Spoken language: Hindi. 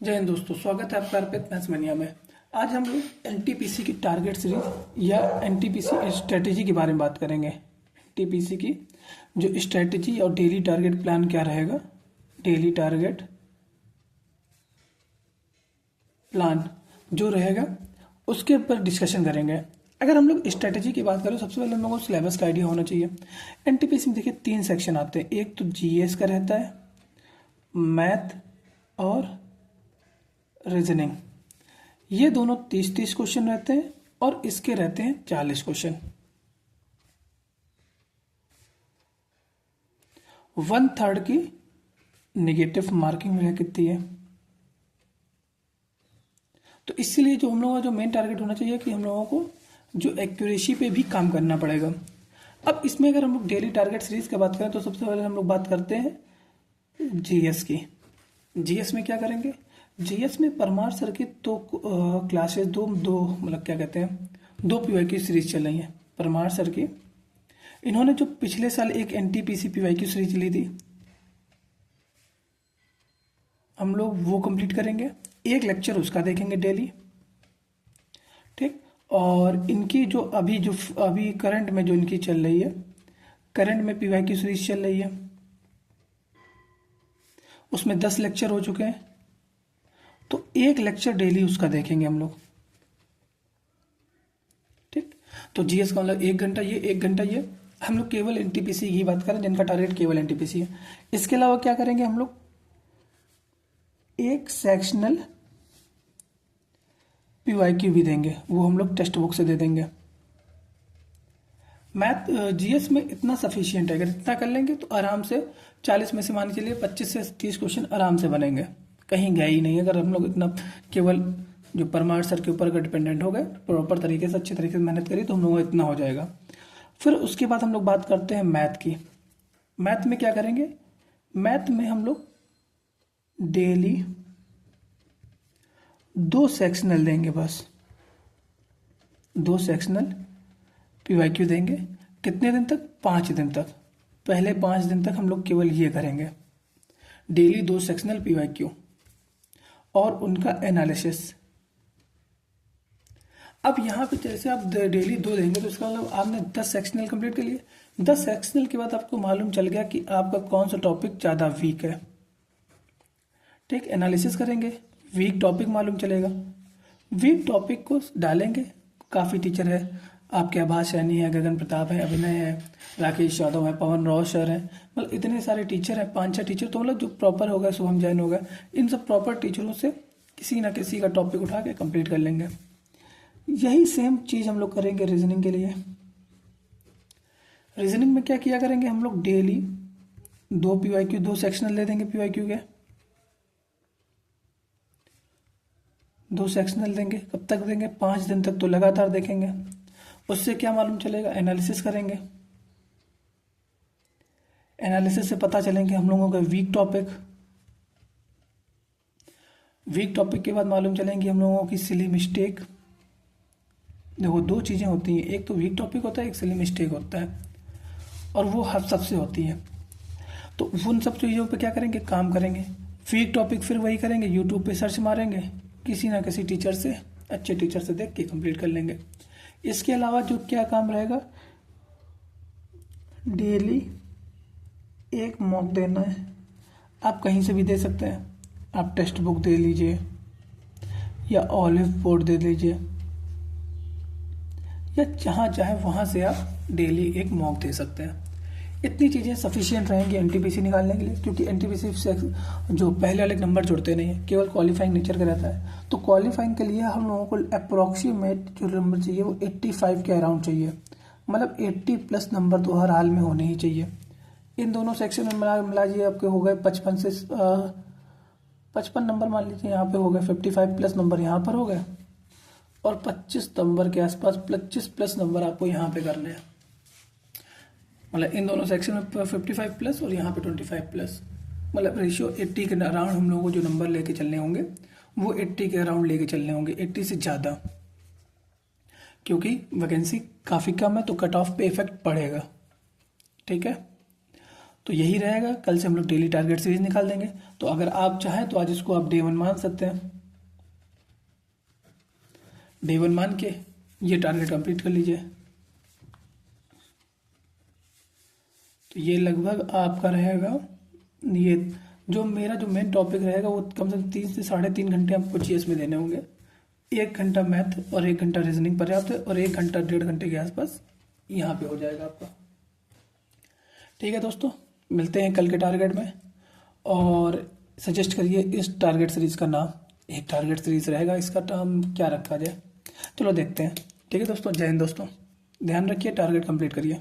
जय हिंद दोस्तों, स्वागत है आपका अर्पित मैथ्स मनिया में। आज हम लोग एनटीपीसी की टारगेट सीरीज या एनटीपीसी स्ट्रेटेजी के बारे में बात करेंगे। एनटीपीसी की जो स्ट्रेटेजी और डेली टारगेट प्लान क्या रहेगा, डेली टारगेट प्लान जो रहेगा उसके ऊपर डिस्कशन करेंगे। अगर हम लोग स्ट्रेटेजी की बात करें, सबसे पहले हम लोगों को सिलेबस का आइडिया होना चाहिए। एनटीपीसी में देखिए 3 सेक्शन आते हैं। एक तो जीएस का रहता है, मैथ और रीजनिंग। ये दोनों 30-30 क्वेश्चन रहते हैं और इसके रहते हैं 40 क्वेश्चन। 1/3 की नेगेटिव मार्किंग रह कितनी है। तो इसीलिए जो हम लोगों का जो मेन टारगेट होना चाहिए कि हम लोगों को जो एक्यूरेसी पे भी काम करना पड़ेगा। अब इसमें अगर हम लोग डेली टारगेट सीरीज की बात करें तो सबसे पहले हम लोग बात करते हैं जीएस की। जीएस में क्या करेंगे, जीएस में परमार सर की दो क्लासेस दो मतलब क्या कहते हैं, 2 पीवाई की सीरीज चल रही है परमार सर की। इन्होंने जो पिछले साल एक एनटीपीसी पीवाई की सीरीज ली थी, हम लोग वो कंप्लीट करेंगे। एक लेक्चर उसका देखेंगे डेली, ठीक। और इनकी जो अभी करंट में जो इनकी चल रही है, करंट में पीवाई की सीरीज चल रही है, उसमें 10 लेक्चर हो चुके हैं। तो एक लेक्चर डेली उसका देखेंगे हम लोग, ठीक। तो जीएस का मतलब 1 घंटा ये 1 घंटा ये। हम लोग केवल एनटीपीसी की बात करें जिनका टारगेट केवल एनटीपीसी है। इसके अलावा क्या करेंगे हम लोग, एक सेक्शनल पीवाईक्यू भी देंगे, वो हम लोग टेक्स्ट बुक से दे देंगे। मैथ जीएस में इतना सफिशियंट है, अगर इतना कर लेंगे तो आराम से 40 में से मान के चलिए 25 से 30 क्वेश्चन आराम से बनेंगे, कहीं गए ही नहीं। अगर हम लोग इतना केवल जो परमार सर के ऊपर अगर डिपेंडेंट हो गए, प्रॉपर तरीके से अच्छे तरीके से मेहनत करी तो हम लोगों को इतना हो जाएगा। फिर उसके बाद हम लोग बात करते हैं मैथ की। मैथ में क्या करेंगे, मैथ में हम लोग डेली 2 सेक्शनल देंगे, बस 2 सेक्शनल पीवाईक्यू देंगे। कितने दिन तक, 5 दिन तक। पहले 5 दिन तक हम लोग केवल ये करेंगे, डेली 2 सेक्शनल पीवाईक्यू और उनका एनालिसिस। अब यहाँ पे जैसे आप डेली 2 देंगे तो इसका मतलब आपने 10 सेक्शनल कंप्लीट कर लिए। 10 सेक्शनल के बाद आपको मालूम चल गया कि आपका कौन सा टॉपिक ज़्यादा वीक है, ठीक। एनालिसिस करेंगे, वीक टॉपिक मालूम चलेगा, वीक टॉपिक को डालेंगे। काफ़ी टीचर है आपके, आभास सैनी है, गगन प्रताप है, अभिनय है, राकेश यादव है, पवन राव सर है, मतलब इतने सारे टीचर हैं, 5-6 टीचर। तो मतलब जो प्रॉपर होगा, शुभम जैन होगा, इन सब प्रॉपर टीचरों से किसी ना किसी का टॉपिक उठा के कंप्लीट कर लेंगे। यही सेम चीज़ हम लोग करेंगे रीजनिंग के लिए। रीजनिंग में क्या किया करेंगे हम लोग, डेली 2 पीवाईक्यू 2 सेक्शनल दे देंगे, पीवाईक्यू के 2 सेक्शनल देंगे। कब तक देंगे, 5 दिन तक तो लगातार देखेंगे। उससे क्या मालूम चलेगा, एनालिसिस करेंगे। एनालिसिस से पता चलेंगे हम लोगों का वीक टॉपिक। वीक टॉपिक के बाद मालूम चलेंगे हम लोगों की सिली मिस्टेक। देखो 2 चीज़ें होती हैं, एक तो वीक टॉपिक होता है, एक सिली मिस्टेक होता है, और वो हर सबसे होती है। तो उन सब चीज़ों पे क्या करेंगे, काम करेंगे। वीक टॉपिक फिर वही करेंगे, यूट्यूब पे सर्च मारेंगे, किसी ना किसी टीचर से, अच्छे टीचर से देख के कंप्लीट कर लेंगे। इसके अलावा जो क्या काम रहेगा, डेली एक मॉक देना है। आप कहीं से भी दे सकते हैं, आप टेक्स्ट बुक दे लीजिए या ऑलिव बोर्ड दे लीजिए, या जहाँ चाहे वहाँ से आप डेली एक मॉक दे सकते हैं। इतनी चीज़ें सफिशिएंट रहेंगी एनटीपीसी निकालने के लिए, क्योंकि एनटीपीसी से जो पहले वाले नंबर जुड़ते नहीं है, केवल क्वालिफाइंग नेचर का रहता है। तो क्वालिफाइंग के लिए हम लोगों को अप्रोक्सीमेट जो नंबर चाहिए वो 85 के अराउंड चाहिए, मतलब 80+ नंबर तो हर हाल में होने ही चाहिए। इन दोनों सेक्शन में मिला लीजिए, आपके हो गए 55 से 55 नंबर मान लीजिए, यहाँ पे हो गए 55+ नंबर यहाँ पर हो गए, और 25 नंबर के आसपास 25+ नंबर आपको यहाँ पे करने हैं। मतलब इन दोनों सेक्शन में 55+ और यहाँ पे 25+, मतलब रेशियो 80 के अराउंड हम लोगों को जो नंबर लेके चलने होंगे वो 80 के अराउंड लेके चलने होंगे, 80 से ज़्यादा, क्योंकि वैकेंसी काफ़ी कम है तो कट ऑफ पे इफेक्ट पड़ेगा, ठीक है। तो यही रहेगा। कल से हम लोग डेली टारगेट सीरीज निकाल देंगे। तो अगर आप चाहें तो आज इसको आप डे 1 मान सकते हैं। डे 1 मान के ये टारगेट कंप्लीट कर लीजिए। तो ये लगभग आपका रहेगा, ये जो मेरा जो मेन टॉपिक रहेगा वो कम से कम 3 से 3.5 घंटे आपको जीएस में देने होंगे। 1 घंटा मैथ और 1 घंटा रीजनिंग पर्याप्त है, और 1 घंटा 1.5 घंटे के आसपास यहाँ पे हो जाएगा आपका। ठीक है दोस्तों, मिलते हैं कल के टारगेट में। और सजेस्ट करिए इस टारगेट सीरीज का नाम, एक टारगेट सीरीज रहेगा, इसका नाम क्या रखा जाए, चलो देखते हैं। ठीक है दोस्तों, जय हिंद दोस्तों, ध्यान रखिए, टारगेट कंप्लीट करिए।